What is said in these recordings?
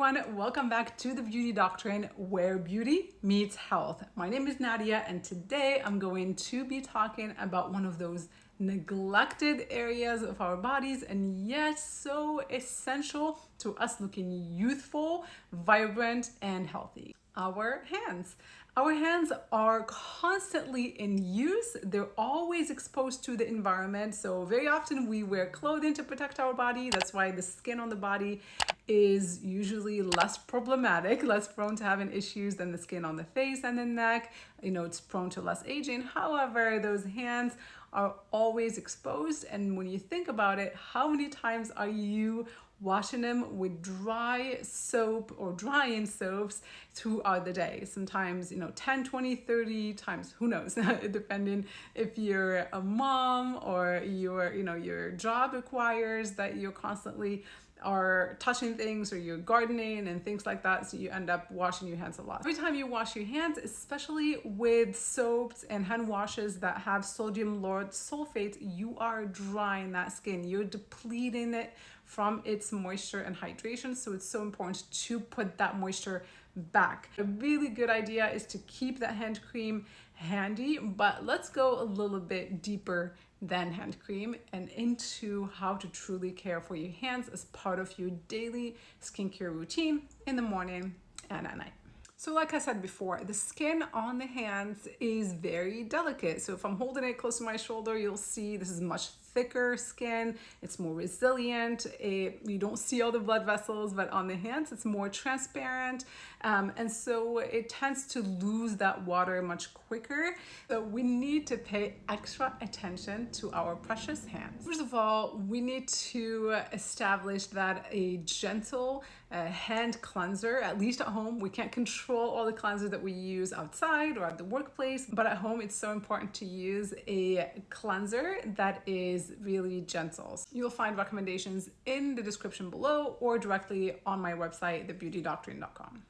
everyone, welcome back to the Beauty Doctrine, where beauty meets health. My name is Nadia, and today I'm going to be talking about one of those neglected areas of our bodies, and yet so essential to us looking youthful, vibrant, and healthy. Our hands. Our hands are constantly in use. They're always exposed to the environment. So very often we wear clothing to protect our body. That's why the skin on the body is usually less problematic, less prone to having issues than the skin on the face and the neck. It's prone to less aging. However, those hands are always exposed. And when you think about it, how many times are you washing them with dry soap or drying soaps throughout the day? Sometimes 10, 20, 30 times, who knows, depending if you're a mom or your job requires that you're constantly are touching things, or you're gardening and things like that, so you end up washing your hands a lot. Every time you wash your hands, especially with soaps and hand washes that have sodium lauryl sulfate, you are drying that skin. You're depleting it from its moisture and hydration, so it's so important to put that moisture back. A really good idea is to keep that hand cream handy, but let's go a little bit deeper than hand cream and into how to truly care for your hands as part of your daily skincare routine in the morning and at night. So like I said before, the skin on the hands is very delicate. So if I'm holding it close to my shoulder, you'll see this is much thicker skin. It's more resilient. You don't see all the blood vessels, but on the hands, it's more transparent. And so it tends to lose that water much quicker. So we need to pay extra attention to our precious hands. First of all, we need to establish that a gentle hand cleanser, at least at home, we can't control all the cleansers that we use outside or at the workplace, but at home, it's so important to use a cleanser that is really gentle. You'll find recommendations in the description below or directly on my website, thebeautydoctrine.com.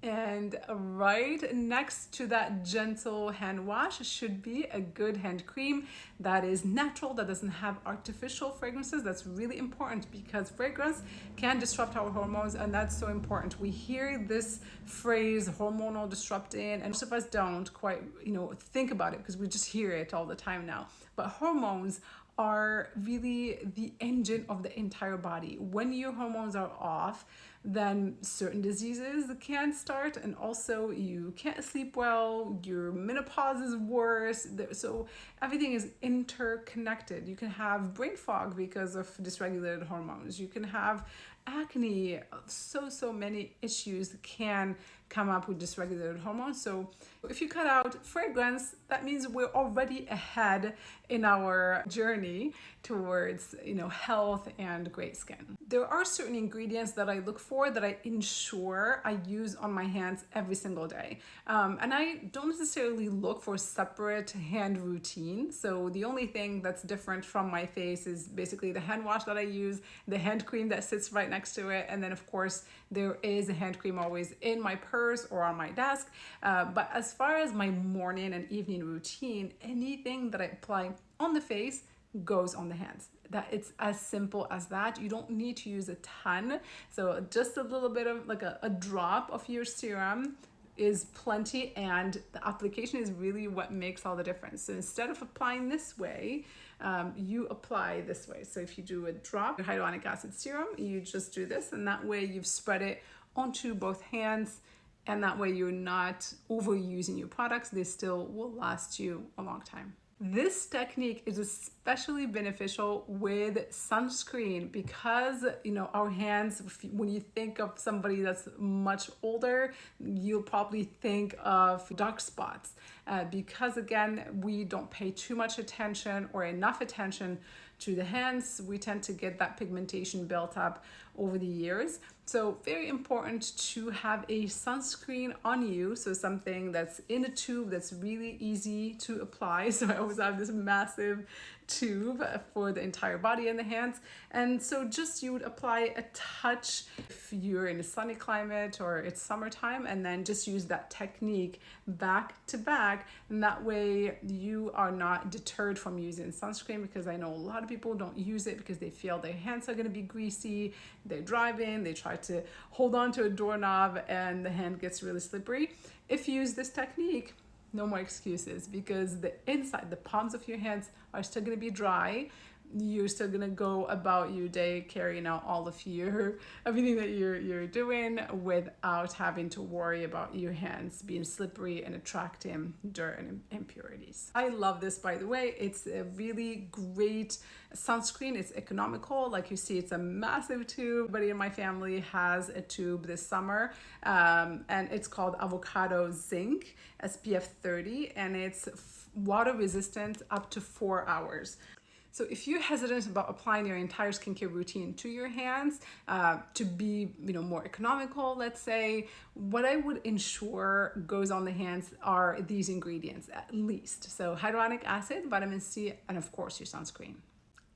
And right next to that gentle hand wash should be a good hand cream that is natural, that doesn't have artificial fragrances. That's really important because fragrance can disrupt our hormones, and that's so important. We hear this phrase, hormonal disrupting, and most of us don't quite think about it because we just hear it all the time now. But hormones are really the engine of the entire body. When your hormones are off, then certain diseases can start, and also you can't sleep well, your menopause is worse. So everything is interconnected. You can have brain fog because of dysregulated hormones. You can have acne. So many issues can come up with dysregulated hormones. So if you cut out fragrance, that means we're already ahead in our journey towards health and great skin. There are certain ingredients that I look for, that I ensure I use on my hands every single day. And I don't necessarily look for separate hand routine. So the only thing that's different from my face is basically the hand wash that I use, the hand cream that sits right next to it, and then of course there is a hand cream always in my purse or on my desk. But as far as my morning and evening routine, anything that I apply on the face goes on the hands. That it's as simple as that. You don't need to use a ton. So just a little bit of like a drop of your serum is plenty, and the application is really what makes all the difference. So instead of applying this way, you apply this way. So if you do a drop of hyaluronic acid serum, you just do this, and that way you've spread it onto both hands, and that way you're not overusing your products. They still will last you a long time. This technique is especially beneficial with sunscreen because, our hands, when you think of somebody that's much older, you'll probably think of dark spots because, again, we don't pay too much attention or enough attention to the hands. We tend to get that pigmentation built up over the years. So very important to have a sunscreen on you. So something that's in a tube that's really easy to apply. So I always have this massive tube for the entire body and the hands. And so just you would apply a touch if you're in a sunny climate or it's summertime, and then just use that technique back to back back, and that way you are not deterred from using sunscreen, because I know a lot of people don't use it because they feel their hands are going to be greasy. They're driving, they try to hold on to a doorknob and the hand gets really slippery. If you use this technique, no more excuses, because the inside, the palms of your hands are still going to be dry. You're still gonna go about your day carrying out all of everything that you're doing without having to worry about your hands being slippery and attracting dirt and impurities. I love this, by the way. It's a really great sunscreen. It's economical. Like you see, it's a massive tube. Everybody in my family has a tube this summer, and it's called Avocado Zinc SPF 30, and it's water resistant up to 4 hours. So if you're hesitant about applying your entire skincare routine to your hands to be, more economical, let's say, what I would ensure goes on the hands are these ingredients at least. So hyaluronic acid, vitamin C, and of course your sunscreen.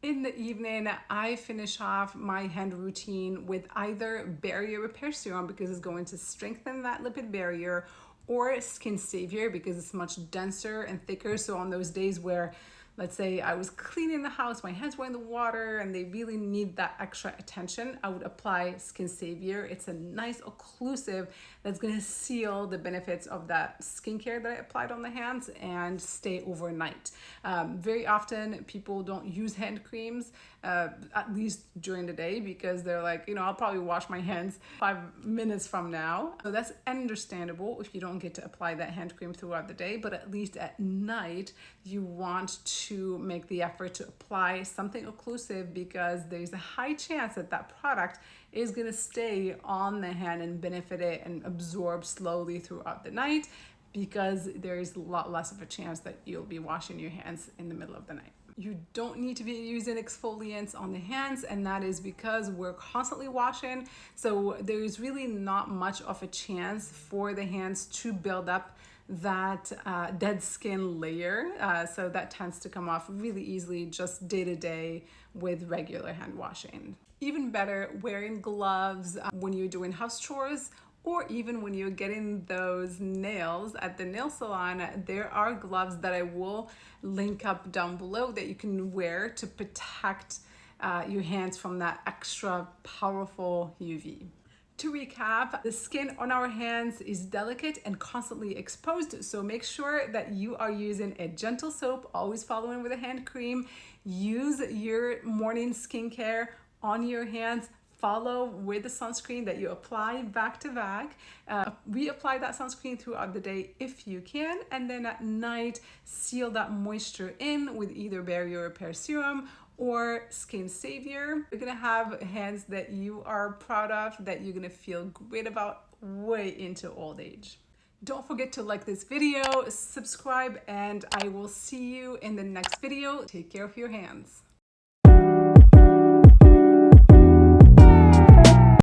In the evening, I finish off my hand routine with either barrier repair serum, because it's going to strengthen that lipid barrier, or skin savior, because it's much denser and thicker. So on those days where, let's say I was cleaning the house, my hands were in the water and they really need that extra attention, I would apply Skin Savior. It's a nice occlusive that's gonna seal the benefits of that skincare that I applied on the hands and stay overnight. Very often people don't use hand creams, at least during the day, because they're like, I'll probably wash my hands 5 minutes from now. So that's understandable if you don't get to apply that hand cream throughout the day, but at least at night, you want to make the effort to apply something occlusive, because there's a high chance that that product is going to stay on the hand and benefit it and absorb slowly throughout the night, because there's a lot less of a chance that you'll be washing your hands in the middle of the night. You don't need to be using exfoliants on the hands, and that is because we're constantly washing. So there's really not much of a chance for the hands to build up that dead skin layer. So that tends to come off really easily just day to day with regular hand washing. Even better, wearing gloves when you're doing house chores, or even when you're getting those nails at the nail salon. There are gloves that I will link up down below that you can wear to protect your hands from that extra powerful UV. To recap, the skin on our hands is delicate and constantly exposed, so make sure that you are using a gentle soap, always following with a hand cream. Use your morning skincare on your hands. Follow with the sunscreen that you apply back to back. Reapply that sunscreen throughout the day if you can, and then at night, seal that moisture in with either barrier repair serum or Skin Savior. You're gonna have hands that you are proud of, that you're gonna feel great about way into old age. Don't forget to like this video, subscribe, and I will see you in the next video. Take care of your hands.